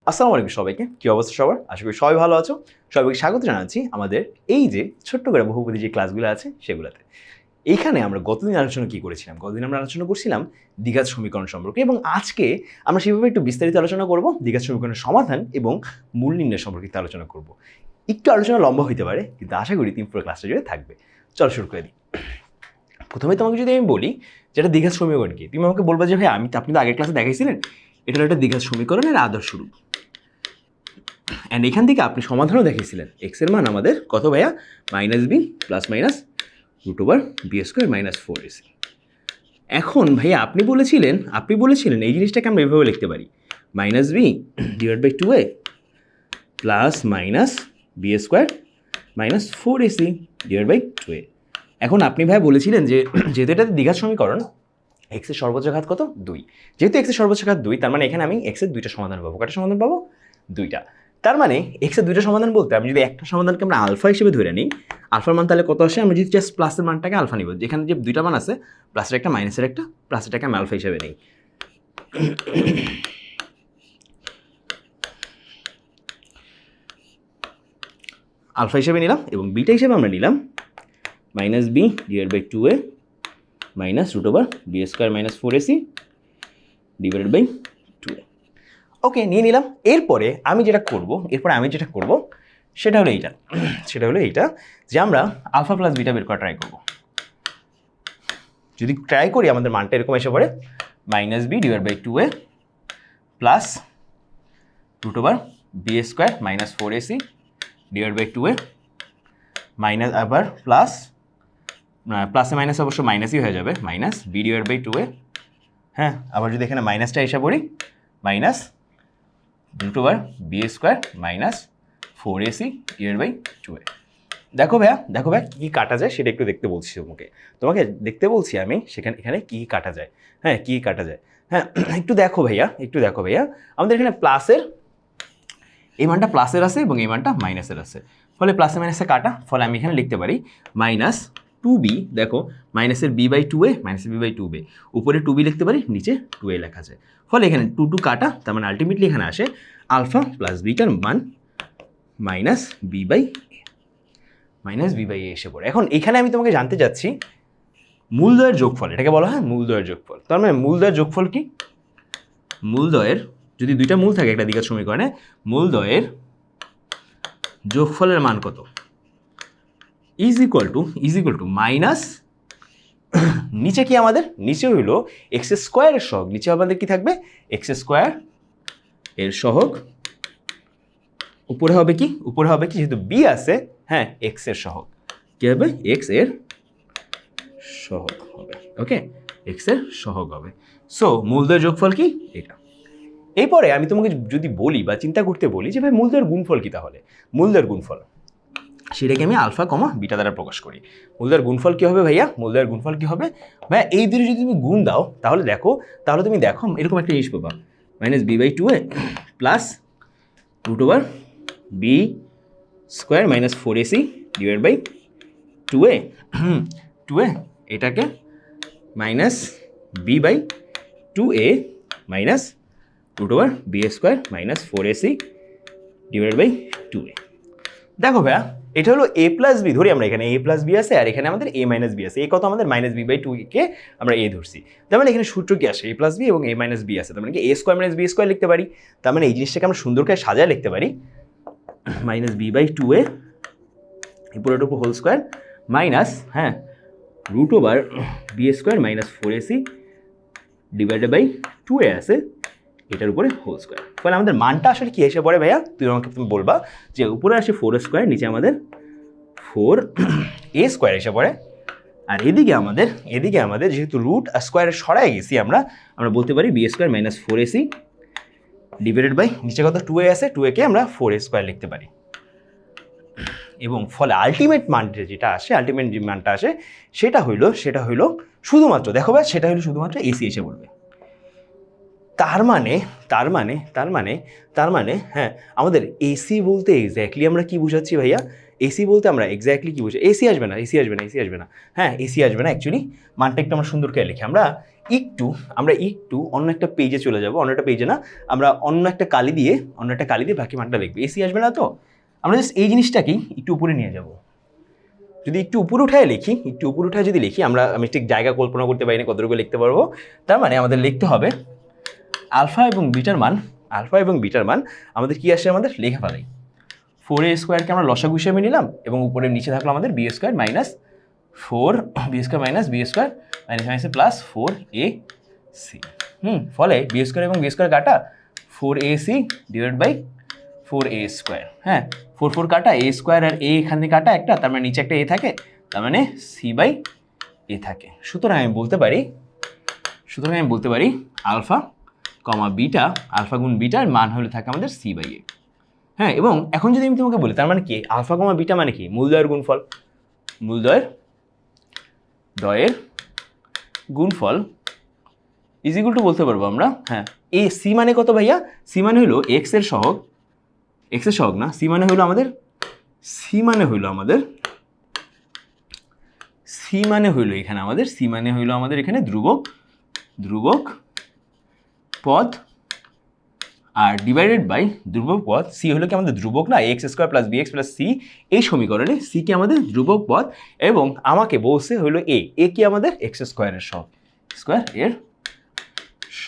আসসালামু আলাইকুম সবাইকে, কি অবস্থা সবার? আশা করি সবাই ভালো আছো। সবাইকে স্বাগত জানাচ্ছি আমাদের এই যে ছোট্ট করে বহুপদী যে ক্লাসগুলো আছে সেগুলোতে। এইখানে আমরা গতদিন আলোচনা কি করেছিলাম? গতদিন আমরা আলোচনা করছিলাম দ্বিঘাত সমীকরণ সম্পর্কে এবং আজকে আমরা সেভাবে একটু বিস্তারিত আলোচনা করব দ্বিঘাত সমীকরণের সমাধান এবং মূল নির্ণয় সম্পর্কিত আলোচনা করব। একটু আলোচনা লম্বা হতে পারে, কিন্তু আশা করি তুমি পুরো ক্লাসটা জুড়ে থাকবে। চল শুরু করে দিই। প্রথমে তোমাকে যদি আমি বলি যেটা দ্বিঘাত সমীকরণ কি, তুমি আমাকে বলবা যে ভাই আপনি তো আগের ক্লাসে দেখাইছিলেন এটা হলো একটা দ্বিঘাত সমীকরণের আদর্শ রূপ। অ্যান্ড এখান থেকে আপনি সমাধানও দেখিয়েছিলেন। এক্স এর মান আমাদের কত ভাইয়া? -b plus minus √b² - 4ac। এখন ভাইয়া আপনি বলেছিলেন এই জিনিসটাকে আমরা এভাবে লিখতে পারি -b/2a প্লাস মাইনাস b²-4ac/2a। এখন আপনি ভাইয়া বলেছিলেন যে যেহেতু এটা দ্বিঘাত সমীকরণ, এক্সের সর্বোচ্চ ঘাত কত? 2। যেহেতু এক্সের সর্বোচ্চ ঘাত 2, তার মানে এখানে আমি এক্সের দুইটা সমাধান পাবো। কয়টা সমাধান পাবো? দুইটা। তার মানে এক্সের দুইটা সমাধান বলতে আমি যদি একটা সমাধানকে আমরা আলফা হিসেবে ধরে নিই, আলফার মান তাহলে কত আসে? আমি যদি জাস্ট প্লাসের মানটাকে আলফা নিব, যেখানে যে দুইটা মান আছে, প্লাসের একটা মাইনাসের একটা, প্লাসেরটাকে আমি আলফা হিসেবে নিই। আলফা হিসেবে নিলাম এবং বিটা হিসেবে আমরা নিলাম -b/2a -b²-4ac/2a। ওকে, নিয়ে নিলাম। এরপরে আমি যেটা করব সেটা হলো এইটা যে আমরা আলফা প্লাস বিটা বের করা ট্রাই করব। যদি ট্রাই করি আমাদের মানটা এরকম এসে পড়ে -b/2a plus √b² - 4ac/2a minus আবার প্লাসে মাইনাস অবশ্য মাইনাসই হয়ে যাবে, -b/2a। হ্যাঁ, আবার যদি এখানে মাইনাসটা এসে পড়ি -√b² - 4ac/2a। দেখো ভাইয়া কী কাটা যায় সেটা একটু দেখতে বলছি তোমাকে দেখতে বলছি আমি এখানে কী কাটা যায়। হ্যাঁ, কী কাটা যায়, হ্যাঁ একটু দেখো ভাইয়া আমাদের এখানে প্লাসের এই মানটা প্লাসের আছে এবং এই মানটা মাইনাসের আছে, ফলে প্লাসে মাইনাসে কাটা, ফলে আমি এখানে লিখতে পারি -2b। দেখো মাইনাসের b/2a উপরে 2b লিখতে পারি, নিচে 2a লেখা যায়, ফলে এখানে 2 কাটা, তার মানে আলটিমেটলি এখানে আসে আলফা প্লাস বিটার মান -b/a এসে পড়ে। এখন এখানে আমি তোমাকে জানতে চাচ্ছি মূলদ্বয়ের যোগফল, এটাকে বলা হয় মূলদ্বয়ের যোগফল। তার মানে মূলদ্বয়ের যোগফল কি? মূলদ্বয়ের যদি দুইটা মূল থাকে একটা দ্বিঘাত সমীকরণে, মূলদ্বয়ের যোগফলের মান কত? ইজ ইকুয়াল টু মাইনাস, নিচে কি আমাদের? নিচে হইল x² এর সহগ, নিচে আমাদের কি থাকবে? x² এর সহগ। উপরে হবে কি যেহেতু b আছে, হ্যাঁ x এর সহগ। কি হবে? x এর সহগ হবে। ওকে, x এর সহগ হবে। সো মূলদ্বয়ের যোগফল কি? এটা। এরপরে আমি তোমাকে যদি বলি বা চিন্তা করতে বলি যে ভাই মূলদ্বয়ের গুণফল কি, তাহলে মূলদ্বয়ের গুণফল সেটাকে আমি আলফা কমা বিটা দ্বারা প্রকাশ করি। মূলদ্বয়ের গুণফল কি হবে ভাইয়া? ভাইয়া এই দুটো যদি তুমি গুণ দাও তাহলে তুমি দেখো এরকম একটা জিনিস পাবা -b/2a plus √b² - 4ac/2a 2a এটাকে -b/2a √b² - 4ac/2a। দেখো ভাইয়া এটা হলো a প্লাস বি, ধরি আমরা এখানে a প্লাস বি আছে আর এখানে আমাদের a মাইনাস বি আছে। এই কত আমাদের -b/2 কে আমরা a ধরছি, তার মানে এখানে সূত্র কি আসে? a প্লাস বি এবং a মাইনাস বি আছে, তার মানে কি a² - b² লিখতে পারি। তার মানে এই জিনিসটাকে আমরা সুন্দর করে সাজায় লিখতে পারি -b/2a পুরোটুকু হোল স্কোয়ার মাইনাস, হ্যাঁ √b² - 4ac/2a আছে এটার উপরে হোল স্কোয়ার। ফলে আমাদের মানটা আসলে কি এসে পড়ে ভাইয়া? তুমি বলবা যে উপরে আসে 4² নিচে আমাদের 4a² এসে পড়ে। আর এদিকে আমাদের যেহেতু রুট আর স্কোয়ারে সরাই গেছি আমরা বলতে পারি b² - 4ac নিচে কত 2a আছে, 2a কে আমরা 4a² লিখতে পারি। এবং ফলে আলটিমেট মানটা যেটা আসে, যে মানটা আসে সেটা হইলো শুধুমাত্র, দেখো ভাই সেটা হলো শুধুমাত্র এসি এসে পড়বে। তার মানে তার মানে তার মানে তার মানে হ্যাঁ, আমাদের এসি বলতে এক্স্যাক্টলি আমরা কি বুঝাচ্ছি ভাইয়া? এসি বলতে আমরা এক্স্যাক্টলি কি বুঝি? এসি আসবে না, এসি আসবে না, এসি আসবে না, হ্যাঁ এসি আসবে না। অ্যাকচুয়ালি মানটা একটু আমরা সুন্দর করে লিখি। আমরা একটু অন্য একটা পেজে চলে যাব, অন্য একটা পেজে না, আমরা অন্য একটা কালি দিয়ে বাকি মানটা লিখবো। এসি আসবে না তো, আমরা জাস্ট এই জিনিসটাকেই একটু উপরে নিয়ে যাব। যদি একটু উপরে উঠায় লিখি, একটু উপরে উঠায় যদি লিখি, আমি ঠিক জায়গা কল্পনা করতে পারি না কতটুকু লিখতে পারবো। তার মানে আমাদের লিখতে হবে আলফা এবং বিটার মান আমাদের কি আসে, আমাদের লেখা ফেলাই 4a স্কোয়ারকে আমরা লসাগু হিসেবে নিলাম, এবং উপরে নিচে থাকলো আমাদের B square minus 4 minus plus 4ac। ফলে বি স্কোয়ার এবং বি স্কোয়ার কাটা 4ac divide by 4a square. হ্যাঁ 4 কাটা a স্কোয়ার আর a এখান থেকে কাটা একটা, তার মানে নিচে একটা a থাকে, তার মানে c/a থাকে। সুতরাং আমি বলতে পারি আলফা গুণ বিটার মান হলে থাকে আমাদের c/a। হ্যাঁ, এবং এখন যদি আমি তোমাকে বলি তার মানে কি, আলফা কমা বিটা মানে কি, মূলদ্বয়ের গুণফল ইজ ইকুয়াল টু বলতে পারবো আমরা। হ্যাঁ, এ সি মানে কত ভাইয়া? সি মানে হলো এক্স এর সহগ না, সি মানে হলো আমাদের এখানে ধ্রুবক পদ, আর ডিভাইডেড বাই ধ্রুবক পদ। সি হলো কি আমাদের ধ্রুবক না, X square plus B X plus C. এই সমীকরণে সি কি আমাদের ধ্রুবক পদ, এবং আমাকে বলছে হলো এ কি আমাদের এক্স স্কোয়ারের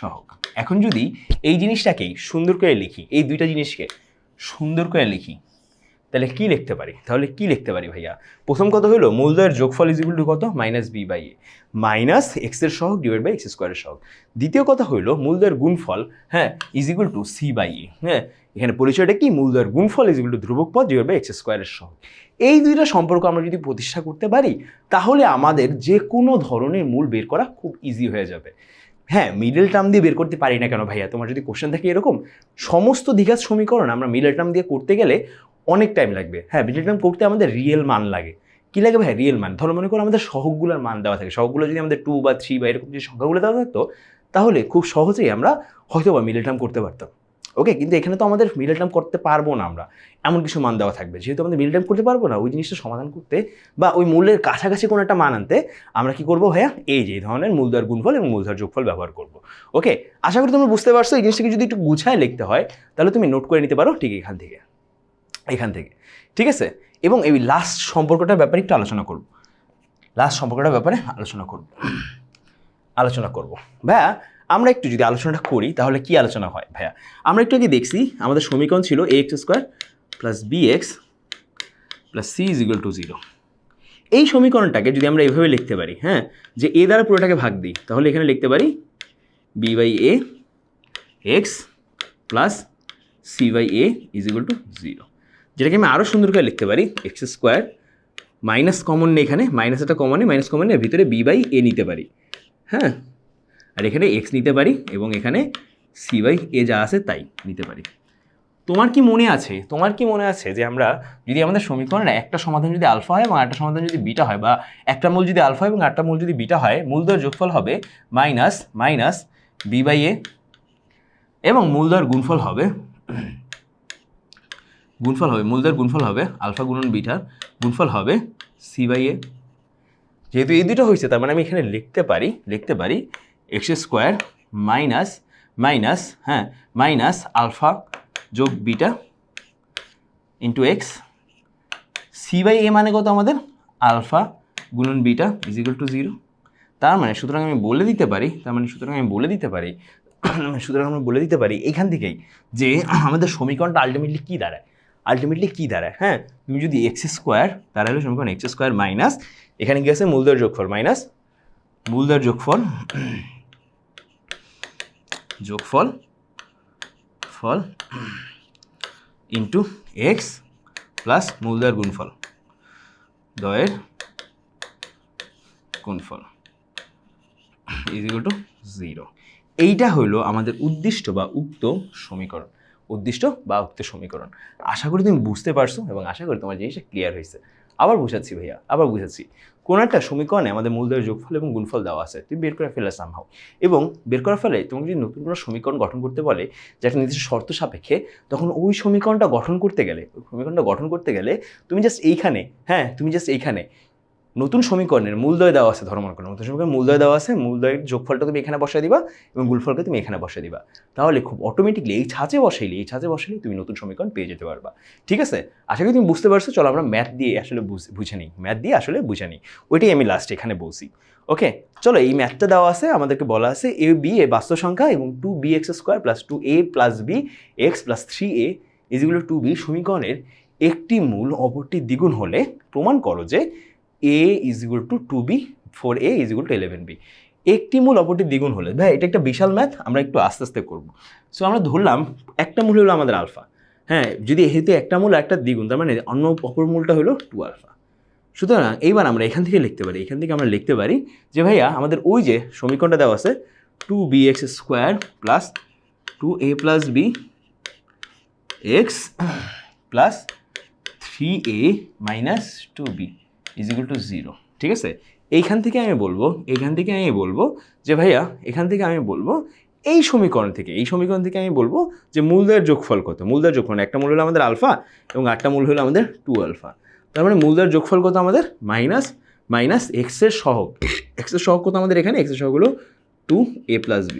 সহগ। এখন যদি এই জিনিসটাকেই সুন্দর করে লিখি, এই দুইটা জিনিসকে সুন্দর করে লিখি, তাহলে কি লিখতে পারি ভাইয়া? প্রথম কথা হলো মূলদ্বয়ের যোগফল ইজ ইকুয়াল টু কত, minus B by A, minus X এর সহগ ডিভাইড বাই এক্স স্কোয়ারের সহগ। দ্বিতীয় কথা হলো মূলদ্বয়ের গুণফল, হ্যাঁ is equal to C by A. হ্যাঁ, এখানে পরিচয়টা কি, মূলদ্বয়ের গুণফল ইজ ইকুয়াল টু ধ্রুবক পদ ডিভাইড বাই এক্স স্কোয়ারের সহগ। এই দুইটা সম্পর্ক আমরা যদি প্রতিষ্ঠা করতে পারি, তাহলে আমাদের যে কোনো ধরনের মূল বের করা খুব ইজি হয়ে যাবে। হ্যাঁ, মিডল টার্ম দিয়ে বের করতে পারি না কেন ভাইয়া? তোমার যদি কোশ্চেন থাকে এরকম, সমস্ত দ্বিঘাত সমীকরণ আমরা মিডল টার্ম দিয়ে করতে গেলে অনেক টাইম লাগবে। হ্যাঁ, মিডল টার্ম করতে আমাদের রিয়েল মান লাগে। কি লাগে ভাই? রিয়েল মান। ধরো মনে করো আমাদের সহগগুলোর মান দেওয়া থাকে, সহগগুলো যদি আমাদের 2 বা 3 বা এরকম যে সংখ্যাগুলো দেওয়া থাকতো, তাহলে খুব সহজেই আমরা হয়তো বা মিডল টার্ম করতে পারতাম। ওকে, কিন্তু এখানে তো আমাদের মিডল টার্ম করতে পারবো না আমরা, এমন কিছু মান দেওয়া থাকবে। যেহেতু আমাদের মিডল টার্ম করতে পারবো না, ওই জিনিসটা সমাধান করতে বা ওই মূল্যের কাছাকাছি কোনো একটা মান আনতে আমরা কি করবো ভাইয়া? এই যে ধরনের মূলদ্বয়ের গুণফল এবং মূলদ্বয়ের যোগফল ব্যবহার করবো। ওকে, আশা করি তোমরা বুঝতে পারছো। এই জিনিসটাকে যদি একটু গুছায় লিখতে হয়, তাহলে তুমি নোট করে নিতে পারো ঠিক এখান থেকে, ঠিক আছে? এবং এই লাস্ট সম্পর্কটার ব্যাপারে একটু আলোচনা করব। ভাইয়া আমরা একটু যদি আলোচনাটা করি, তাহলে কি আলোচনা হয় ভাইয়া? আমরা একটু আগে দেখছি আমাদের সমীকরণ ছিল A X square plus B X plus C is equal to 0। এই সমীকরণটাকে যদি আমরা এইভাবে লিখতে পারি, হ্যাঁ, যে এ দ্বারা পুরোটাকে ভাগ দিই, তাহলে এখানে লিখতে পারি B by A X plus C by A is equal to 0, যেটাকে আমি আরও সুন্দর করে লিখতে পারি এক্স স্কোয়ার মাইনাস কমন নেই, এখানে মাইনাস একটা মাইনাস কমন নেই, ভিতরে বি বাই এ নিতে পারি, হ্যাঁ, আর এখানে এক্স নিতে পারি, এবং এখানে সি বাই এ যা আছে তাই নিতে পারি। তোমার কি মনে আছে যে আমরা যদি আমাদের সমীকরণের একটা সমাধান যদি আলফা হয় এবং একটা সমাধান যদি বিটা হয়, বা একটা মূল যদি আলফা এবং একটা মূল যদি বিটা হয়, মূলদ্বয়ের যোগফল হবে মাইনাস বি বাই এ, এবং মূলদ্বয়ের গুণফল হবে মূলদ্বয়ের গুণফল হবে আলফা গুণন বিটার গুণফল হবে সি বাই এ। যেহেতু এই দুটো হয়েছে, তার মানে আমি এখানে লিখতে পারি এক্স স্কোয়ার মাইনাস আলফা যোগ beta into X, C by A মানে কত আমাদের, আলফা গুণন বিটা ইজ ইকুয়াল টু 0। তার মানে সুতরাং আমি বলে দিতে পারি এখান থেকেই যে আমাদের সমীকরণটা আলটিমেটলি কী দাঁড়ায়। হ্যাঁ, তুমি যদি এক্স স্কোয়ার, তার হলো সমীকরণ এক্স স্কোয়ার মাইনাস, এখানে কি আছে মূলদ্বয়ের যোগফল মাইনাস মূলদ্বয়ের যোগফল ইন্টু এক্স প্লাস মূলদ্বয়ের গুণফল ইজ ইকুয়াল টু 0। এইটা হলো আমাদের উদ্দিষ্ট বা উক্ত সমীকরণ। আশা করি তুমি বুঝতে পারছো এবং আশা করি তোমার জিনিসটা ক্লিয়ার হয়েছে। আবার বুঝাচ্ছি ভাইয়া, আবার বুঝাচ্ছি। কোনো একটা সমীকরণে আমাদের মূলদ্বয়ের যোগফল এবং গুণফল দেওয়া আছে, তুমি বের করে ফেলে সামহাও, এবং বের করার ফলে তোমাকে যদি নতুন কোনো সমীকরণ গঠন করতে বলে যে একটা নির্দিষ্ট শর্ত সাপেক্ষে, তখন ওই সমীকরণটা গঠন করতে গেলে তুমি জাস্ট এইখানে, হ্যাঁ তুমি জাস্ট এইখানে নতুন সমীকরণের মূলদ্বয় দেওয়া আছে, ধরো মনে করো নতুন সমীকরণের মূলদ্বয় দেওয়া আছে, মূলদ্বয়ের যোগফলটা তুমি এখানে বসায় দিবা এবং গুণফলকে তুমি এখানে বসায় দিবা, তাহলে খুব অটোমেটিকলি এই ছাঁচে বসাইলে তুমি নতুন সমীকরণ পেয়ে যেতে পারবা। ঠিক আছে, আশা করি তুমি বুঝতে পারছো। চলো আমরা ম্যাথ দিয়ে আসলে বুঝে নিই, ওইটাই আমি লাস্ট এখানে বলছি। ওকে, চলো এই ম্যাথটা দেওয়া আছে, আমাদেরকে বলা আছে এ বি এ বাস্তব সংখ্যা এবং 2bx² + 2a + b x + 3a = 2b সমীকরণের একটি মূল অপরটি দ্বিগুণ হলে প্রমাণ করো যে a = 2b 4a = 11b। একটি মূল অপরটি দ্বিগুণ হলে, ভাই এটা একটা বিশাল ম্যাথ, আমরা একটু আস্তে আস্তে করব। সো আমরা ধরলাম একটা মূল হলো আমাদের আলফা, হ্যাঁ যদি এতে একটা মূল একটা দ্বিগুণ, তার মানে অন্য অপর মূলটা হলো 2 আলফা। সুতরাং এইবার আমরা এখান থেকে লিখতে পারি যে ভাইয়া আমাদের ওই যে সমীকরণটা দেওয়া আছে 2bx² + 2a + b x + 3a - 2b = 0। ঠিক আছে, এইখান থেকে আমি বলবো যে ভাইয়া এখান থেকে আমি বলবো এই সমীকরণ থেকে আমি বলবো যে মূলদ্বয়ের যোগফল কত। মূলদ্বয়ের যোগফল একটা মূল হলো আমাদের আলফা এবং আটটা মূল হলো আমাদের 2 আলফা। তার মানে মূলদ্বয়ের যোগফল কত আমাদের মাইনাস এক্সের সহগ কত আমাদের এখানে, এক্সের সহগ হলো 2a + b।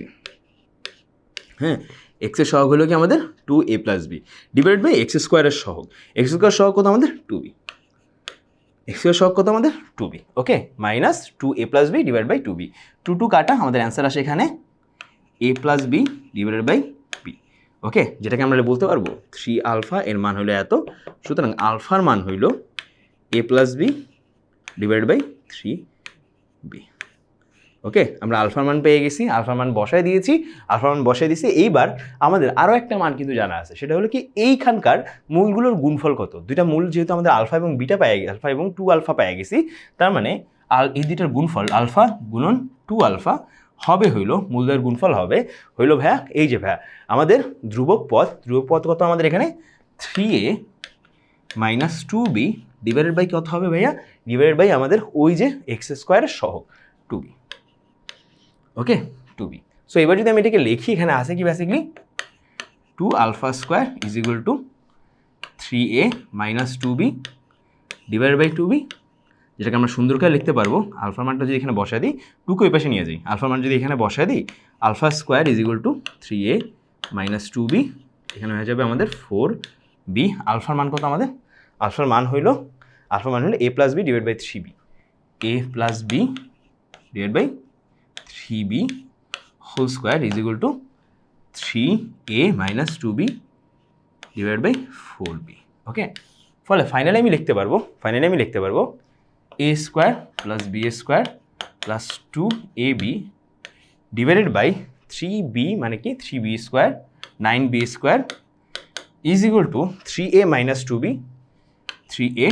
হ্যাঁ, এক্সের সহগ হলো কি আমাদের 2a + b divided by x² এর সহগ। x² সহগ কত আমাদের 2b, x² সহগ কত আমাদের 2b। Okay, -2a + b divide by 2b, 2 কাটা, আমাদের অ্যান্সার আসে এখানে a + b divided by b। Okay, যেটাকে আমরা বলতে পারবো 3 আলফা এর মান হলো এত, সুতরাং আলফার মান হইল a + b divided by 3b। Okay, আমরা আলফার মান পেয়ে গেছি, আলফার মান বসায় দিয়েছি। এইবার আমাদের আরও একটা মান কিন্তু জানা আছে, সেটা হলো কি এইখানকার মূলগুলোর গুণফল কত। দুইটা মূল যেহেতু আমাদের আলফা এবং বিটা আলফা এবং 2 আলফা পেয়ে গেছি, তার মানে এই দুইটার গুণফল আলফা গুণন 2 আলফা হবে হইলো, মূলদ্বয়ের গুণফল হবে হইলো ভাইয়া এই যে ভাইয়া আমাদের ধ্রুবক পদ কত আমাদের এখানে 3a - 2b ডিভাইডেড বাই কত হবে ভাইয়া, ডিভাইডেড বাই আমাদের ওই যে x² এর সহগ 2b। ওকে, 2b। সো এবার যদি আমি এটাকে লিখি, এখানে আছে কি basically 2 আলফা² = 3a - 2b divided by 2b, যেটাকে আমরা সুন্দর করে লিখতে পারবো। আলফার মানটা যদি এখানে বসায় দিই, 2 কে ওই পাশে নিয়ে যাই, আলফার মান যদি এখানে বসায় দিই, আলফা² = 3a - 2b, এখানে হয়ে যাবে আমাদের 4b। আলফার মান কত আমাদের, আলফার মান হইলো a + b divide by 3b, a + b divide by 3b whole square = 3a - 2b divide by 4b। Okay, ফলে ফাইনালি আমি লিখতে পারবো a² + b² + 2ab divided by 3b, মানে কি 3b² 9b² = 3a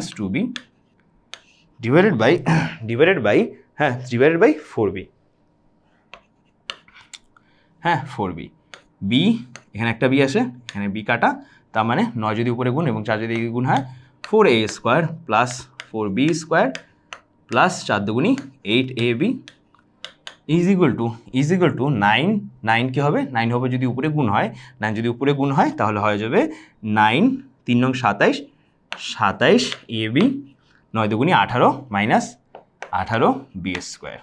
- 2b divided by 4b। হ্যাঁ 4b, b এখানে একটা b আসে, এখানে b কাটা, তার মানে 9 যদি উপরে গুণ এবং 4 যদি গুণ হয় 4a² + 4b² প্লাস 4 দুগুণি 8ab = 9 কি হবে, 9 হবে যদি উপরে গুণ হয়, তাহলে হয়ে যাবে 9 3 নং 27 27ab 9 দুগুণি 18 - 18b²।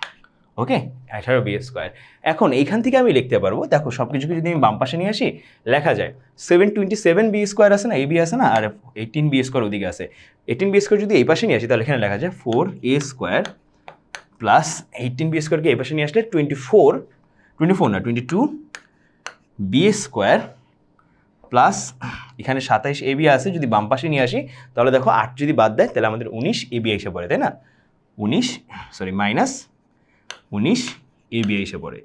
ওকে, 18b²। এখন এইখান থেকে আমি লিখতে পারবো, দেখো সব কিছুকে যদি আমি বাম পাশে নিয়ে আসি, লেখা যায় 727b² আছে না, ab আছে না, আর 18b² ওদিকে আছে। 18b² যদি এই পাশে নিয়ে আসি, তাহলে এখানে লেখা যায় 4a² প্লাস 18b² এই পাশে নিয়ে আসলে 22b² প্লাস এখানে 27ab আছে, যদি বাম পাশে নিয়ে আসি তাহলে দেখো 8 যদি বাদ দেয় তাহলে আমাদের 19ab এসে পড়ে, তাই না, -19ab এসে পড়ে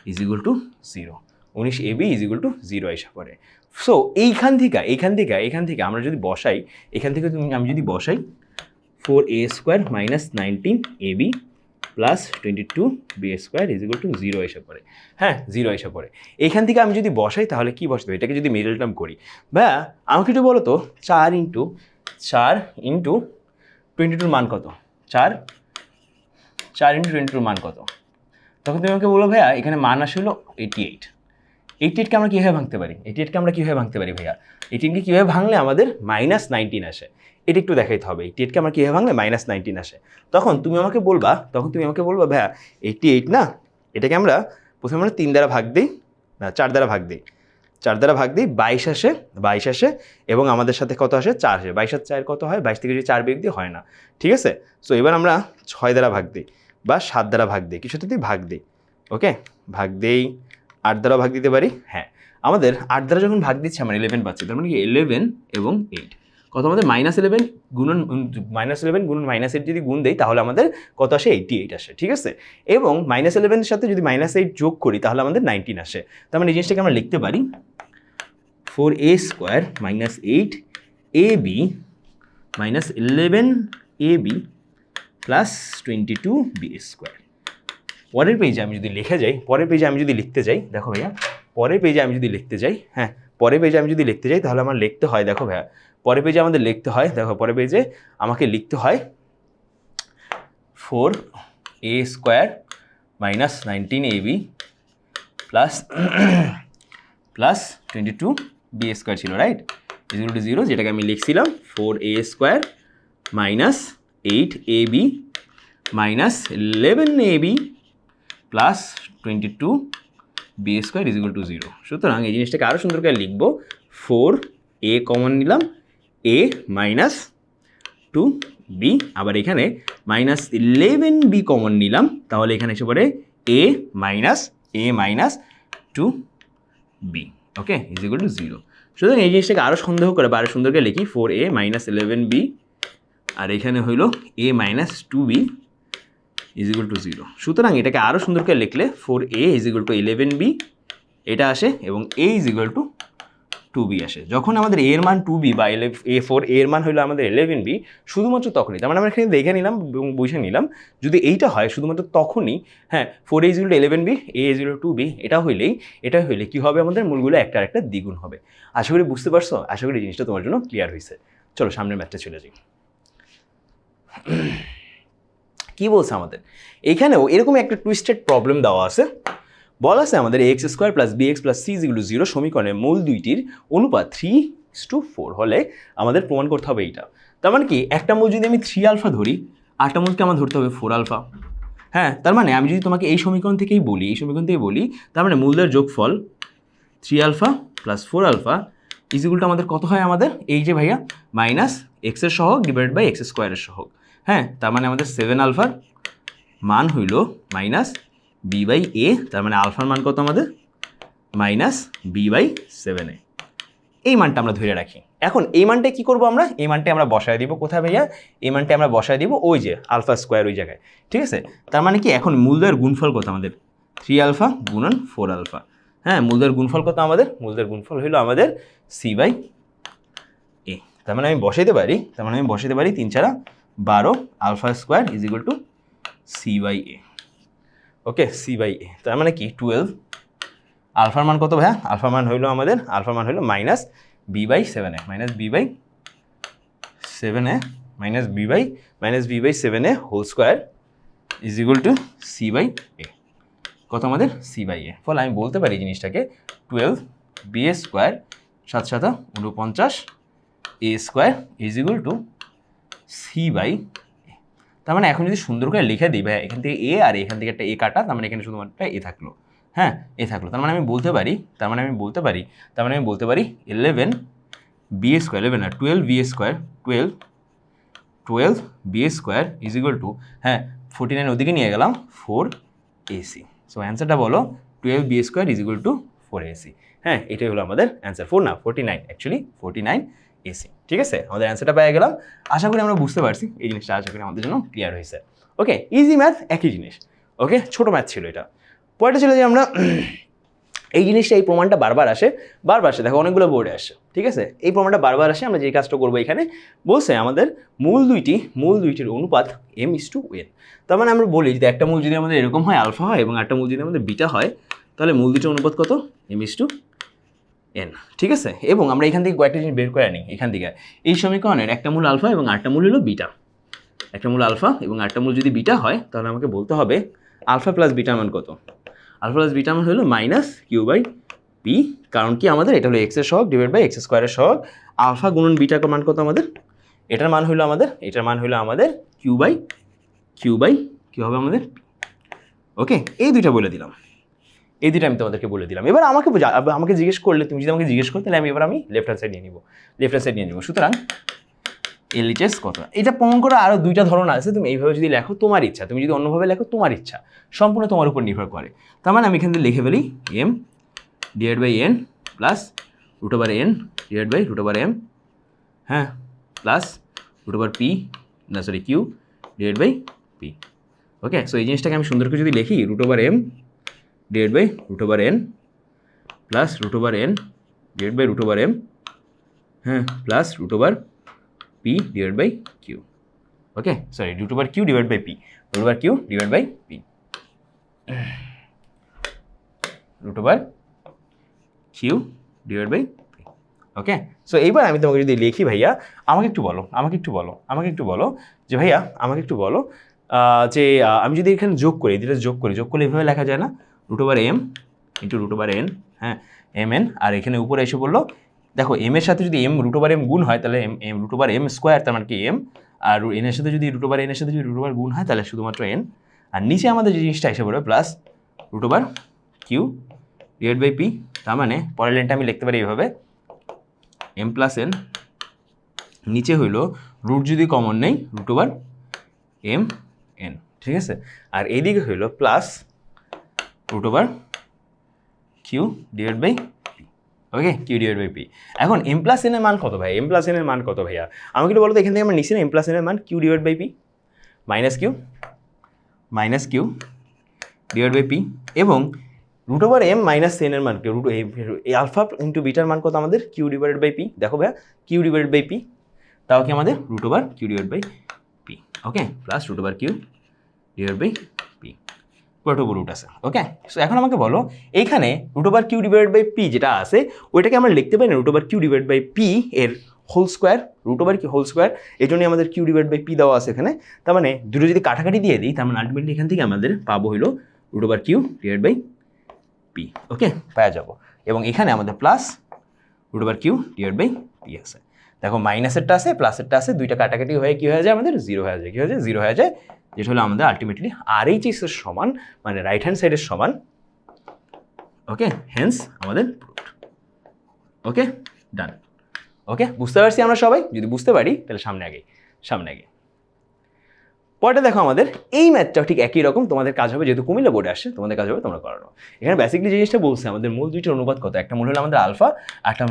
= 0, 19ab = 0 এসে পড়ে। সো এইখান থেকে আমরা যদি বসাই, আমি যদি বসাই 4a² - 19ab প্লাস 22b² = 0 এসে পড়ে। হ্যাঁ 0 এসে পড়ে। এইখান থেকে আমি যদি বসাই তাহলে কি বসবে, এটাকে যদি মিডল টার্ম করি, ভাইয়া আমাকে একটু বলো তো 4 × 22 মান কত? 4 4 × 22 মান কত? তখন তুমি আমাকে বলো ভাইয়া এখানে মান আসলো 88। 88কে আমরা কীভাবে ভাঙতে পারি? 88কে আমরা কীভাবে ভাঙতে পারি ভাইয়া? 88কে কীভাবে ভাঙলে আমাদের -19 আসে? এটা একটু দেখাইতে হবে। 88কে আমরা কীভাবে ভাঙলে -19 আসে? তখন তুমি আমাকে বলবা ভাইয়া 88 না, এটাকে আমরা প্রথমে আমরা 3 দ্বারা ভাগ দিই, না 4 দ্বারা ভাগ দিই, 4 দ্বারা ভাগ দিই, 22 আসে এবং আমাদের সাথে কত আসে? 4 আসে। 22 আর 4 কত হয়? 22 থেকে যদি 4 বিয়োগ দিই হয় না, ঠিক আছে? সো এবার আমরা 6 দ্বারা ভাগ দিই বা 7 দ্বারা ভাগ দিই, কিছুতে দিই ভাগ দিই, ওকে? ভাগ দেই, 8 দ্বারা ভাগ দিতে পারি। হ্যাঁ, আমাদের 8 দ্বারা যখন ভাগ দিচ্ছি আমরা 11 পাচ্ছি, তার মানে কি 11 এবং 8 কত আমাদের? -11 গুণন -11 গুণন -8 যদি গুণ দেই তাহলে আমাদের কত আসে? 88 আসে, ঠিক আছে? এবং -11 এর সাথে যদি -8 যোগ করি তাহলে আমাদের 19 আসে। তার মানে এই জিনিসটাকে আমরা লিখতে পারি 4a² - 8ab - 11ab plus 22b²। পরের পেজে আমি যদি লিখে যাই, পরের পেজে আমি যদি লিখতে যাই, দেখো ভাইয়া পরের পেজে আমি যদি লিখতে যাই, হ্যাঁ পরের পেজে আমি যদি লিখতে যাই তাহলে আমার লিখতে হয়, দেখো ভাইয়া পরের পেজে আমাদের লিখতে হয়, দেখো পরের পেজে আমাকে লিখতে হয় 4a² - 19ab প্লাস 22b² ছিল, রাইট? = 0, যেটাকে আমি লিখছিলাম 4a² - 8ab - 11ab plus 22b² = 0। সুতরাং এই জিনিসটাকে আরও সুন্দর করে লিখবো, 4a কমন নিলাম, a - 2b, আবার এখানে -11b কমন নিলাম, তাহলে এখানে এসে পড়ে a - 2b, ওকে? = 0। সুতরাং এই জিনিসটাকে আরও সন্দেহ করে বা আরও সুন্দর করে লিখি 4a - 11b আর এখানে হইল a - 2b = 0। সুতরাং এটাকে আরও সুন্দর করে লিখলে 4a = 11b এটা আসে এবং a = 2b আসে। যখন আমাদের a এর মান 2b বা a4 a এর মান হলো আমাদের 11b, শুধুমাত্র তখনই, তার মানে আমরা এখানে দেখে নিলাম এবং বুঝে নিলাম যদি এইটা হয় শুধুমাত্র তখনই, হ্যাঁ 4a = 11b, a = 2b, এটা হইলে কি হবে? আমাদের মূলগুলো একটা আরেকটা দ্বিগুণ হবে। আশা করি বুঝতে পারছো? আশা করি জিনিসটা তোমার জন্য ক্লিয়ার হয়েছে। চলো সামনের ম্যাথটা চলে যাই। কি বলছে আমাদের? এইখানেও এরকম একটা টুইস্টেড প্রবলেম দেওয়া আছে। বলা আছে আমাদের ax² + bx + c = 0 সমীকরণের মূল দুইটির অনুপাত 3:4 হলে আমাদের প্রমাণ করতে হবে এইটা। তার মানে কি, একটা মূল যদি আমি 3α ধরি, আরেকটা মূলকে আমার ধরতে হবে 4α। হ্যাঁ, তার মানে আমি যদি তোমাকে এই সমীকরণ থেকেই বলি, তার মানে মূলদের যোগফল 3α + 4α = আমাদের কত হয়? আমাদের এই যে ভাইয়া -x এর সহগ / x² এর সহগ। হ্যাঁ, তার মানে আমাদের 7α মান হইল -b/a, তার মানে আলফার মান কত আমাদের? -b/7a। এই মানটা আমরা ধরে রাখি। এখন এই মানটা কি করব আমরা? এই মানটা আমরা বসায় দিব কোথায় ভাইয়া? এই মানটা আমরা বসায় দিব ওই যে α² ওই জায়গায়, ঠিক আছে? তার মানে কি, এখন মূলদ্বয়ের গুণফল কত আমাদের? 3α গুণন 4α। হ্যাঁ, মূলদ্বয়ের গুণফল কত আমাদের? মূলদ্বয়ের গুণফল হইল আমাদের c/a। তার মানে আমি বসাইতে পারি 3 × 4 = 12α² = c/a, ওকে? c/a, তার মানে কি 12। আলফার মান কত ভাইয়া? আলফার মান হইল আমাদের -b/7a -b/7a whole square = c/a। কত আমাদের? c/a। ফলে আমি বলতে পারি জিনিসটাকে 12b² 7 × 7 = 49 a² = c/a। তার মানে এখন যদি সুন্দর করে লিখে দিই ভাই, এখান থেকে a আর এখান থেকে একটা a কাটা, তার মানে এখানে শুধুমাত্র a থাকলো। হ্যাঁ, a থাকলো, তার মানে আমি বলতে পারি 11b² 11 আর 12b² 12b² হ্যাঁ 49 ওদিকে নিয়ে গেলাম 4ac। সো অ্যান্সারটা বলো 12b² = 4ac। হ্যাঁ, এটাই হলো আমাদের অ্যান্সার। 4 না 49, অ্যাকচুয়ালি 49ac, ঠিক আছে? আমাদের অ্যান্সারটা পেয়ে গেলাম। আশা করি আমরা বুঝতে পারছি এই জিনিসটা, আশা করি আমাদের জন্য ক্লিয়ার হয়েছে। ওকে, ইজি ম্যাথ, একই জিনিস। ওকে, ছোট ম্যাথ ছিল এটা। পরেরটা চলে যাই আমরা। এই জিনিসটা, এই প্রমাণটা বারবার আসে, দেখো অনেকগুলো বোর্ডে আসে, ঠিক আছে? এই প্রমাণটা বারবার আসে। আমরা যে কাজটা করবো এখানে বলছে আমাদের মূল দুইটির অনুপাত m:n। তার মানে আমরা বলি যে একটা মূল যদি আমাদের এরকম হয় আলফা হয় এবং একটা মূল যদি আমাদের বিটা হয়, তাহলে মূল দুইটির অনুপাত কত? m:n, ঠিক আছে? এবং আমরা এখান থেকে কয়েকটা জিনিস বের করে নিই। এখান থেকে এই সমীকরণের একটা মূল আলফা এবং আরেকটা মূল হলো বিটা। একটা মূল আলফা এবং আরেকটা মূল যদি বিটা হয় তাহলে আমাকে বলতে হবে আলফা প্লাস বিটার মান কত। আলফা প্লাস বিটার মান হলো মাইনাস কিউ বাই পি, কারণ কি আমাদের এটা হলো এক্সের সহগ ডিভাইড বাই এক্স স্কোয়ারের সহগ, আলফা গুণন বিটার মান কত আমাদের, এটার মান হলো আমাদের কিউ বাই কি হবে আমাদের, ওকে। এই দুইটা বলে দিলাম, এই দুইটা আমি তোমাদেরকে বলে দিলাম। এবার আমাকে জিজ্ঞেস করলে, তুমি যদি আমাকে জিজ্ঞেস করো তাহলে আমি লেফট হ্যান্ড সাইড নিয়ে নিব। সুতরাং এলএইচএস কত, এটা প্রমাণ করা আরও দুইটা ধরন আছে। তুমি এইভাবে যদি লেখো তোমার ইচ্ছা, তুমি যদি অন্যভাবে লেখো তোমার ইচ্ছা, সম্পূর্ণ তোমার উপর নির্ভর করে। তার মানে আমি এখান থেকে লিখে ফেলি M divide by N plus root over N divide by root over M, হ্যাঁ, plus root over P Q divide by P. Okay, so এই জিনিসটাকে আমি সুন্দর করে যদি লিখি root over M divide by root over N plus root over N divide by root over M, হ্যাঁ, plus root over P divide by Q. Okay, sorry, root over Q divide by P, root over Q divide by P, root over Q divide by P. Okay, so এইবার আমি তোমাকে যদি লিখি ভাইয়া, আমাকে একটু বলো যে ভাইয়া আমাকে একটু বলো যে আমি যদি এখানে যোগ করি এভাবে লেখা যায় না, root over M into root over N, হ্যাঁ, এম এন, আর এখানে উপরে এসে বললো দেখো এম এর সাথে যদি এম রুট ওভার এম গুণ হয় তাহলে M root over M square, তার মানে কি এম, আর এনের সাথে যদি রুট ওভার এনের সাথে যদি রুট ওভার গুণ হয় তাহলে শুধুমাত্র এন, আর নিচে আমাদের যে জিনিসটা এসে পড়বে plus root over Q divide by P. তার মানে পরের লাইনটা আমি লিখতে পারি এইভাবে এম প্লাস এন, নিচে হইল রুট যদি কমন নেই রুট ওভার এম এন, ঠিক আছে, আর এইদিকে হইল plus root over Q divide by P. Okay, Q divide by P. এখন এম প্লাস এন এর মান কত ভাই, ভাইয়া আমাকে একটু বলো তো, এখান থেকে আমরা নিচে না এম প্লাস এন এর মান Q divide by P minus Q divide by P, এবং root over M minus N এর মান আলফা ইন্টু বিটার মান কত আমাদের কিউ ডিভাইড বাই পি। দেখো ভাইয়া কিউ ডিভাইড বাই পি, তাও কি আমাদের root over Q divide by P, okay, plus root over Q divide by P, পুরোটুকু রুট আছে। ওকে, সো এখন আমাকে বলো এইখানে root over Q divide by P যেটা আছে ওইটাকে আমরা লিখতে পারি না root over Q divide by P এর হোল স্কোয়ার, রুট ওভার কি হোল স্কোয়ার, এই জন্যই আমাদের কিউ ডিভাইড বাই পি দেওয়া আছে এখানে। তার মানে দুটো যদি কাটাকাটি দিয়ে দিই তার মানে আলটিমেটলি এখান থেকে আমাদের পাবো হলো root over Q divide by P. Okay, পাওয়া যাবো, এবং এখানে আমাদের plus root over Q divide by P আছে। দেখো মাইনাসেরটা আছে প্লাসেরটা আছে, দুইটা কাটাকাটি হয়ে কি হয়ে যায় আমাদের জিরো হয়ে যায়, জিরো হয়ে যায়, যেটা হলো আমাদের আলটিমেটলি RHS এর সমান, মানে রাইট হ্যান্ড সাইডের সমান। ওকে, হেন্স আমাদের প্রুফড। ওকে, ডান। ওকে, বুঝতে পারছি আমরা সবাই, যদি বুঝতে পারি তাহলে সামনে আগে। পরেটা দেখো আমাদের এই ম্যাথটাও ঠিক একই রকম, তোমাদের কাজ হবে যেহেতু কুমিল্লা বোর্ডে আসে, তোমাদের কাজ হবে তোমরা করানো। এখানে বেসিক্যালি যে জিনিসটা বলছে আমাদের মূল দুইটার অনুপাত কত, একটা মূল হলো আমাদের আলফা, একটা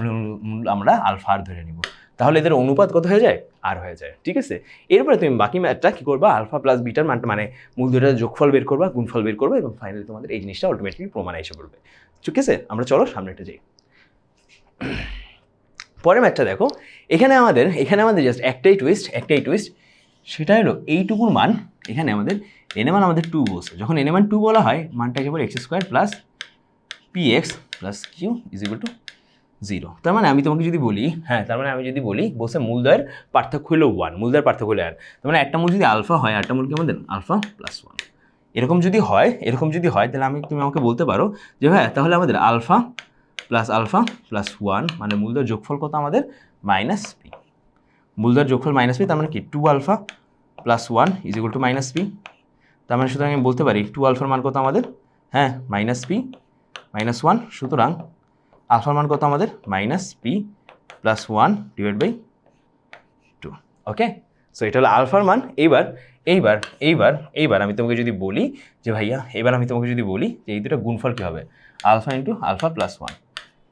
মূল আমরা আলফা আর ধরে নিব, তাহলে এদের অনুপাত কত হয়ে যায়, আর হয়ে যায়, ঠিক আছে। এরপরে তুমি বাকি ম্যাথটা কী করবা, আলফা প্লাস বিটার মানটা মানে মূল দুইটার যোগফল বের করবা, গুণফল বের করবা, এবং ফাইনালি তোমাদের এই জিনিসটা অটোমেটিকলি প্রমাণে এসে পড়বে, ঠিক আছে। আমরা চলো সামনে একটা যাই। পরের ম্যাথটা দেখো, এখানে আমাদের জাস্ট একটাই টুইস্ট, সেটা হলো এইটুকুর মান, এখানে আমাদের এন মান আমাদের 2 বলছে, যখন এন মান 2 বলা হয় মানটা একেবারে X square plus P X plus Q is equal to 0। তার মানে আমি তোমাকে যদি বলি, বলছে মূলদ্বয়ের পার্থক্য হলো 1, তার মানে একটা মূল যদি আলফা হয় আরেকটা মূল কি আমাদের আলফা প্লাস 1, এরকম যদি হয় তাহলে তুমি আমাকে বলতে পারো যে ভাই তাহলে আমাদের আলফা প্লাস 1 মানে মূলদ্বয়ের যোগফল কত আমাদের মাইনাস পি, মূলদ্বয়ের যোগফল মাইনাস পি, তার মানে কি 2 alpha plus 1 is equal to minus P. তার মানে সুতরাং আমি বলতে পারি 2 আলফার মান কত আমাদের, হ্যাঁ, মাইনাস পি মাইনাস 1, সুতরাং আলফার মান কত আমাদের minus P plus 1 divide by 2। Okay, so এটা হলো আলফার মান। এইবার আমি তোমাকে যদি বলি যে ভাইয়া, যে এই দুটো গুণফল কী হবে, আলফা ইন্টু আলফা প্লাস 1,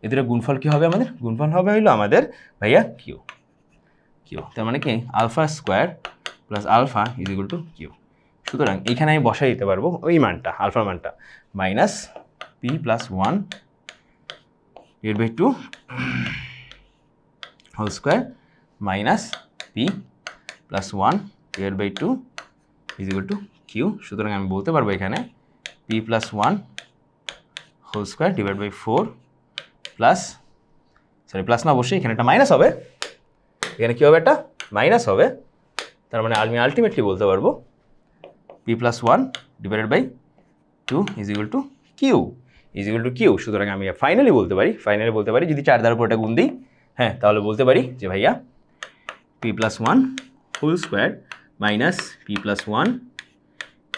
এই দুটো গুণফল কী হবে আমাদের, গুণফল হবে হইলো আমাদের ভাইয়া কিউ, তার মানে কি alpha square plus alpha is equal to Q. সুতরাং এইখানে আমি বসাই দিতে পারবো ওই মানটা, আলফার মানটা minus P plus 1 divide by 2 whole square minus P plus 1 divide by 2 is equal to Q. সুতরাং আমি বলতে পারবো এখানে P plus 1 whole square divide by 4 plus না, অবশ্যই এখানে একটা মাইনাস হবে, এখানে কী হবে, একটা মাইনাস হবে, তার মানে আমি আলটিমেটলি বলতে পারবো P plus one divided by two is equal to Q is equal to Q. সুতরাং আমি ফাইনালি বলতে পারি যদি 4 দ্বারা পুরোটা গুণ দিই, হ্যাঁ, তাহলে বলতে পারি যে ভাইয়া P plus one whole square minus P plus one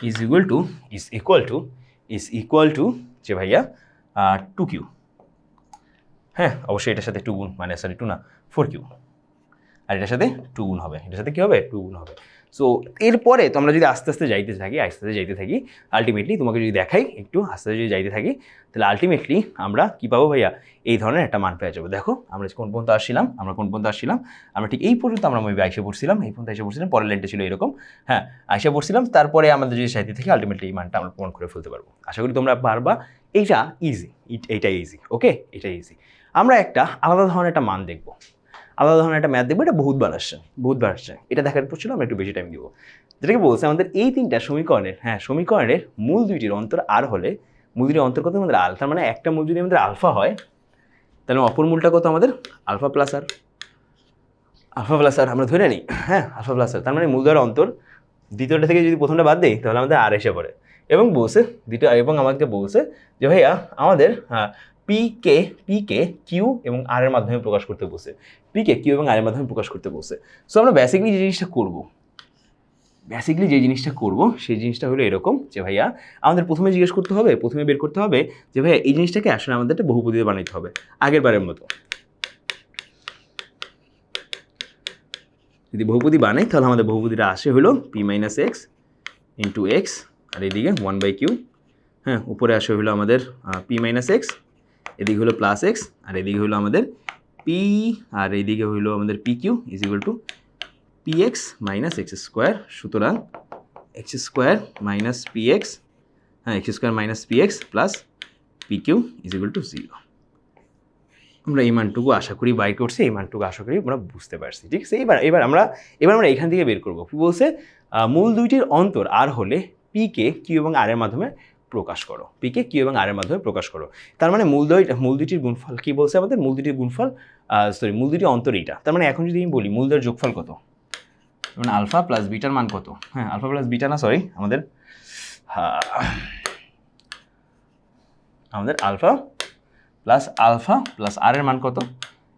is equal to যে ভাইয়া 2Q। হ্যাঁ, অবশ্যই এটার সাথে 2 গুণ, মানে সরি 2 না 4Q, আর এটার সাথে 2 গুণ হবে, এটার সাথে কী হবে 2 গুণ হবে। সো এরপরে তো আমরা যদি আস্তে আস্তে যাইতে থাকি আলটিমেটলি তোমাকে যদি দেখাই একটু আস্তে আস্তে যদি যাইতে থাকি, তাহলে আলটিমেটলি আমরা কী পাবো ভাইয়া, এই ধরনের একটা মান পেয়ে যাবো। দেখো আমরা কোন পর্যন্ত আসছিলাম, আমরা ঠিক এই পর্যন্ত আমরা মেবি আইসা পড়ছিলাম, পরের লাইনটা ছিল এরকম, হ্যাঁ আইসা পড়ছিলাম। তারপরে আমাদের যদি সাইতে থেকে আলটিমেটলি এই মানটা আমরা প্রমাণ করে ফেলতে পারবো। আশা করি তোমরা পারবা। এইটা ইজি, ওকে, এটা ইজি। আমরা একটা আলাদা ধরনের একটা মান দেখবো, আলাদা ধরনের একটা ম্যাথ দেখবো। এটা বহুতবার আসছে, এটা দেখার পর ছিল আমরা একটু বেশি টাইম দিব। যেটাকে বলছে আমাদের এই 3টা সমীকরণের মূল দুইটির অন্তর আর হলে, মূল দুইটির অন্তর কত আমাদের আল, তার মানে একটা মূল যদি আমাদের আলফা হয়, তাহলে অপর মূলটা কত আমাদের আলফা প্লাস আর আমরা ধরে নিই, হ্যাঁ আলফা প্লাস আর, তার মানে মূল দ্বারা অন্তর দ্বিতীয়টা থেকে যদি প্রথমটা বাদ দিই তাহলে আমাদের আর এসে পড়ে। এবং আমাদেরকে বলছে যে ভাইয়া আমাদের পি কে কিউ এবং আর এর মাধ্যমে প্রকাশ করতে বলছে, সো আমরা বেসিক্যালি যে জিনিসটা করব সেই জিনিসটা হলো এরকম যে ভাইয়া আমাদের প্রথমে বের করতে হবে যে ভাইয়া এই জিনিসটাকে আসলে আমাদের একটা বহুপদীতে বানাইতে হবে আগের বারের মতো। যদি বহুপদী বানাই তাহলে আমাদের বহুপদীটা আসে হলো P minus X into X, আর এদিকে 1/q, হ্যাঁ উপরে আসে হলো আমাদের পি মাইনাস এক্স, এদিকে হলো প্লাস এক্স, আর এদিকে হলো আমাদের পি, আর এইদিকে হলো আমাদের P Q is equal to P X minus X square. সুতরাং X square minus P X, হ্যাঁ X square minus P X plus P Q is equal to 0। আমরা এই মানটুকু আশা করি বাই করছি, এই মানটুকু আশা করি আমরা বুঝতে পারছি, ঠিক আছে। এবার আমরা এখান থেকে বের করবো। কি বলছে, মূল দুইটির অন্তর আর হলে পি কে কিউ এবং আর এর মাধ্যমে প্রকাশ করো, তার মানে মূল দুইটির গুণফল কি বলছে আমাদের, মূল দুইটির অন্তর এইটা। তার মানে এখন যদি আমি বলি মূল দুইটির যোগফল কত, মানে আলফা প্লাস বিটার মান কত, হ্যাঁ আলফা প্লাস বিটা না সরি আমাদের আলফা প্লাস আর এর মান কত,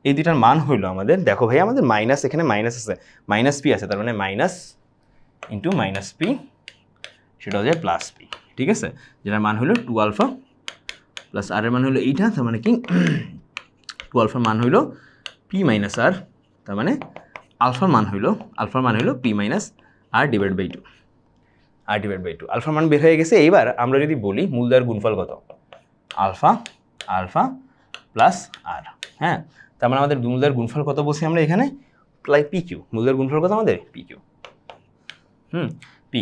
এই দুইটার মান হইলো আমাদের, দেখো ভাই আমাদের মাইনাস, এখানে মাইনাস আছে, মাইনাস পি আছে, তার মানে মাইনাস ইন্টু মাইনাস পি, সেটা হচ্ছে প্লাস পি, ঠিক আছে। যেটার মান হলো 2 আলফা প্লাস আর এর মান হলো এইটা, তার মানে কি 2 আলফার মান হইলো পি মাইনাস আর, তার মানে আলফার মান হইলো P minus R divide by two, আলফার মান বের হয়ে গেছে। এইবার আমরা যদি বলি মূলদ্বয়ের গুণফল কত, আলফা প্লাস আর, হ্যাঁ তার মানে আমাদের মূলদ্বয়ের গুণফল কত বলছি আমরা এখানে, পি কিউ, মূলদ্বয়ের গুণফল কত আমাদের পি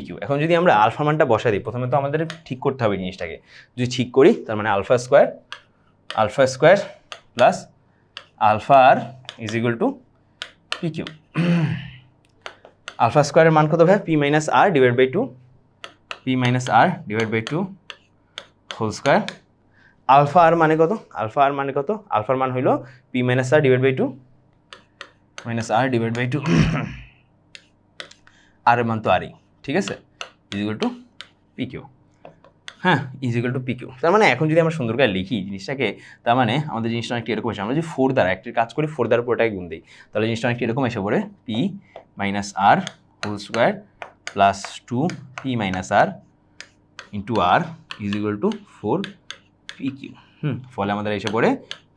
কিউ। এখন যদি আমরা আলফা মানটা বসাই দিই, প্রথমে তো আমাদের ঠিক করতে হবে জিনিসটাকে, যদি ঠিক করি তার মানে alpha square plus alpha R is equal to P Q. আলফা স্কোয়ারের মান কত ভাই, P minus R divide by two whole square. আলফার মানে কত, আলফার মান হইল P minus R divide by two, R এর মান তো আরই, ঠিক আছে, is equal to P Q, হ্যাঁ is equal to P Q. তার মানে এখন যদি আমরা সুন্দর করে লিখি জিনিসটাকে, তার মানে আমাদের জিনিসটা অনেকটা এরকম আসে, আমরা যদি 4 দ্বারা একটি কাজ করি 4 দ্বারা পুরোটাই গুণ দিই, তাহলে জিনিসটা অনেকটা এরকম এসে পড়ে P minus R whole square plus 2 P minus R into R is equal to 4 P Q. ফলে আমাদের এসে পড়ে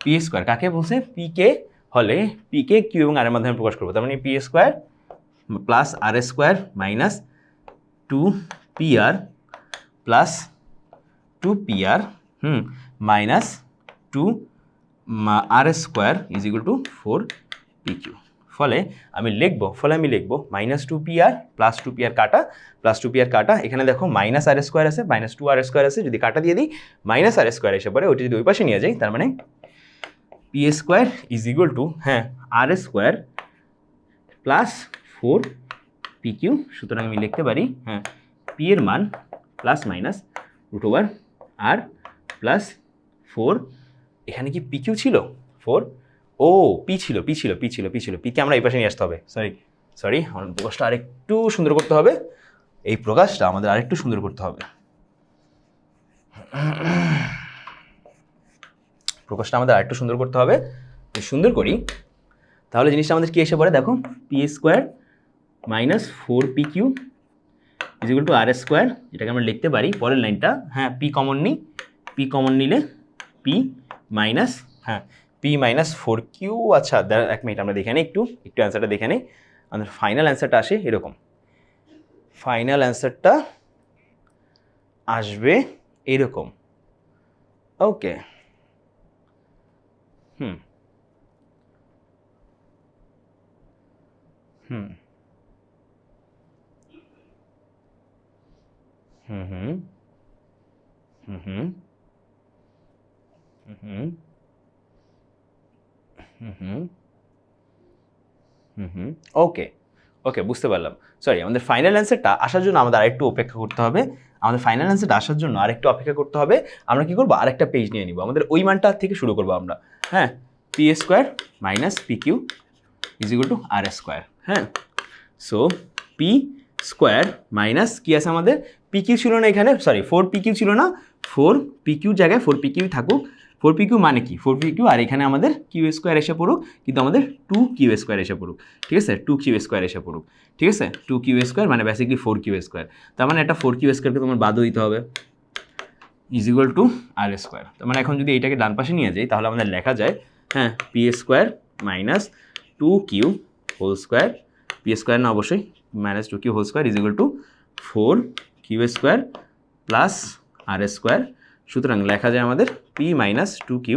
পি স্কোয়ার, কাকে বলছে, পি কে হলে পি কে কিউ এবং আর এর মাধ্যমে প্রকাশ করবো, তার মানে P square plus R square minus 2 P R plus 2 P R minus 2 R square is equal to 4 P Q. ফলে আমি লিখবো minus 2 P R plus 2 P R কাটা, এখানে দেখো মাইনাস আর স্কোয়ার আছে, মাইনাস 2 আর স্কোয়ার আছে, যদি কাটা দিয়ে দিই মাইনাস আর স্কোয়ার এসে পড়ে, ওইটা যদি ওই পাশে নিয়ে যাই তার মানে P square is equal to R square plus 4 P Q. সুতরাং আমি লিখতে পারি পি এর মান plus minus root over R plus 4, এখানে কি পি কিউ ছিল 4, ও পি ছিল, পিকে আমরা এই পাশে নিয়ে আসতে হবে, সরি, আমাদের প্রকাশটা আরেকটু সুন্দর করতে হবে, এই প্রকাশটা আমাদের আরেকটু সুন্দর করতে হবে। প্রকাশটা আমাদের আরেকটু সুন্দর করতে হবে। যদি সুন্দর করি তাহলে জিনিসটা আমাদের কি এসে পড়ে দেখো, P square minus 4pq is equal to R square, যেটাকে আমরা লিখতে পারি পরের লাইনটা, হ্যাঁ পি কমন নিই, পি কমন নিলে পি মাইনাস, হ্যাঁ পি মাইনাস 4q। আচ্ছা এক মিনিট আমরা দেখে নিই, একটু অ্যান্সারটা দেখে নিই। আমাদের ফাইনাল অ্যান্সারটা আসে এরকম, ফাইনাল অ্যান্সারটা আসবে এরকম। ওকে, হুম হুম হুম হুম হুম হুম হুম হুম হুম হুম হুম ওকে ওকে, বুঝতে পারলাম। সরি, আমাদের ফাইনাল অ্যান্সারটা আসার জন্য আমাদের আরেকটু অপেক্ষা করতে হবে। আমাদের ফাইনাল অ্যান্সারটা আসার জন্য আরেকটু অপেক্ষা করতে হবে। আমরা কি করবো, আরেকটা পেজ নিয়ে নিব, আমাদের ওই মানটা থেকে শুরু করবো আমরা। হ্যাঁ, P square minus P Q is equal to R square. হ্যাঁ, সো পি স্কোয়ার মাইনাস কি আছে আমাদের, পি কিউ ছিল না এখানে, সরি 4pq ছিল না, 4pq জায়গায় 4pq থাকুক। 4pq মানে কি, 4pq, আর এখানে আমাদের কিউ স্কোয়ার এসে পড়ুক, কিন্তু আমাদের 2q স্কোয়ার এসে পড়ুক। ঠিক আছে, 2q স্কোয়ার এসে পড়ুক। ঠিক আছে, 2q স্কোয়ার মানে বেসিকলি 4q স্কোয়ার, তার মানে একটা 4q স্কোয়ারকে তোমার বাদও দিতে হবে, is equal to R square. তার মানে এখন যদি এইটাকে ডান পাশে নিয়ে যাই তাহলে আমাদের লেখা যায়, হ্যাঁ P square minus 2q whole square, P square না অবশ্যই, minus 2q whole square is equal to 4q square plus R square. সুতরাং লেখা যায় আমাদের P minus 2q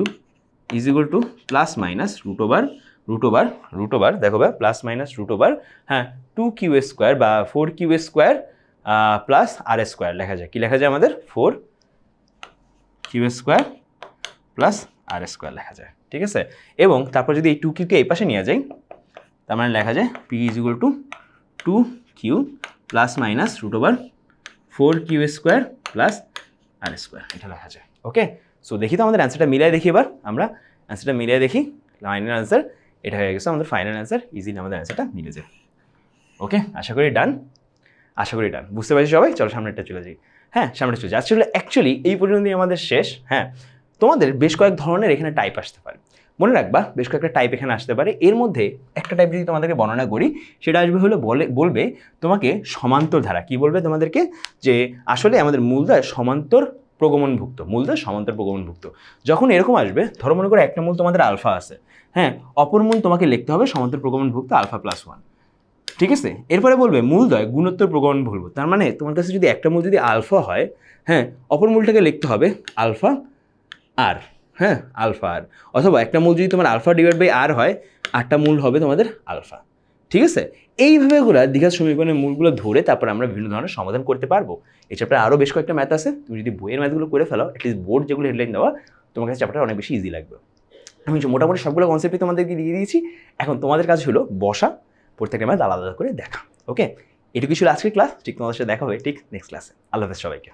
is equal to plus minus root over দেখো ভাই, প্লাস মাইনাস রুট ওভার, হ্যাঁ 2q square বা 4q square plus R square লেখা যায়। কি লেখা যায় আমাদের, 4q square plus R square লেখা যায়। ঠিক আছে, এবং তারপর যদি এই 2qকে এই পাশে নিয়ে যাই তার মানে লেখা যায় P is equal to 2q plus minus root over 4q square plus R square, এটা লেখা যায়। ওকে, সো দেখি তো আমাদের অ্যান্সারটা মিলাই দেখি, এবার আমরা অ্যান্সারটা মিলাই দেখি। ফাইনাল অ্যান্সার এটা হয়ে গেছে আমাদের ফাইনাল অ্যান্সার, ইজিলি আমাদের অ্যান্সারটা মিলে যায়। ওকে, আশা করি ডান, বুঝতে পারছি সবাই। চলো সামনেটা চলে যাই। হ্যাঁ, সামনে চলে যাই। আসলে অ্যাকচুয়ালি এই পর্যন্তই আমাদের শেষ। হ্যাঁ, তোমাদের বেশ কয়েক ধরনের এখানে টাইপ আসতে পারে, মনে রাখবা বেশ কয়েকটা টাইপ এখানে আসতে পারে। এর মধ্যে একটা টাইপ যদি তোমাদেরকে বর্ণনা করি, সেটা আসবে হলো বলবে তোমাকে সমান্তর ধারা। কি বলবে তোমাদেরকে, যে আসলে আমাদের মূলদয় সমান্তর প্রগমনভুক্ত। যখন এরকম আসবে, ধরো মনে করো একটা মূল তোমাদের আলফা আছে, হ্যাঁ অপর মূল তোমাকে লিখতে হবে সমান্তর প্রগমনভুক্ত আলফা প্লাস 1। ঠিক আছে, এরপরে বলবে মূলদ্বয় গুণোত্তর প্রগমনভুক্ত। তার মানে তোমার কাছে যদি একটা মূল যদি আলফা হয়, হ্যাঁ অপর মূলটাকে লিখতে হবে আলফা আর, হ্যাঁ আলফা আর, অথবা একটা মূল যদি তোমার আলফা ডিভাইড বাই আর হয়, আটটা মূল হবে তোমাদের আলফা। ঠিক আছে, এইভাবে দ্বিঘাত সমীকরণের মূলগুলো ধরে তারপর আমরা বিভিন্ন ধরনের সমাধান করতে পারবো। এই চ্যাপ্টারে আরও বেশ কয়েকটা ম্যাথ আছে, তুমি যদি বইয়ের ম্যাথগুলো করে ফেলো, অ্যাটলিস্ট বোর্ড যেগুলো হেডলাইন দেওয়া, তোমার কাছে চ্যাপ্টারটা অনেক বেশি ইজি লাগবে। আমি মোটামুটি সবগুলো কনসেপ্টই তোমাদেরকে দিয়ে দিয়েছি। এখন তোমাদের কাজ হলো বসা, প্রত্যেকটা ম্যাথ আলাদা করে দেখা। ওকে, এটুকু ছিল আজকের ক্লাস। ঠিক তোমাদের সাথে দেখা হবে ঠিক নেক্সট ক্লাসে। আল্লাহ হাফেজ সবাইকে।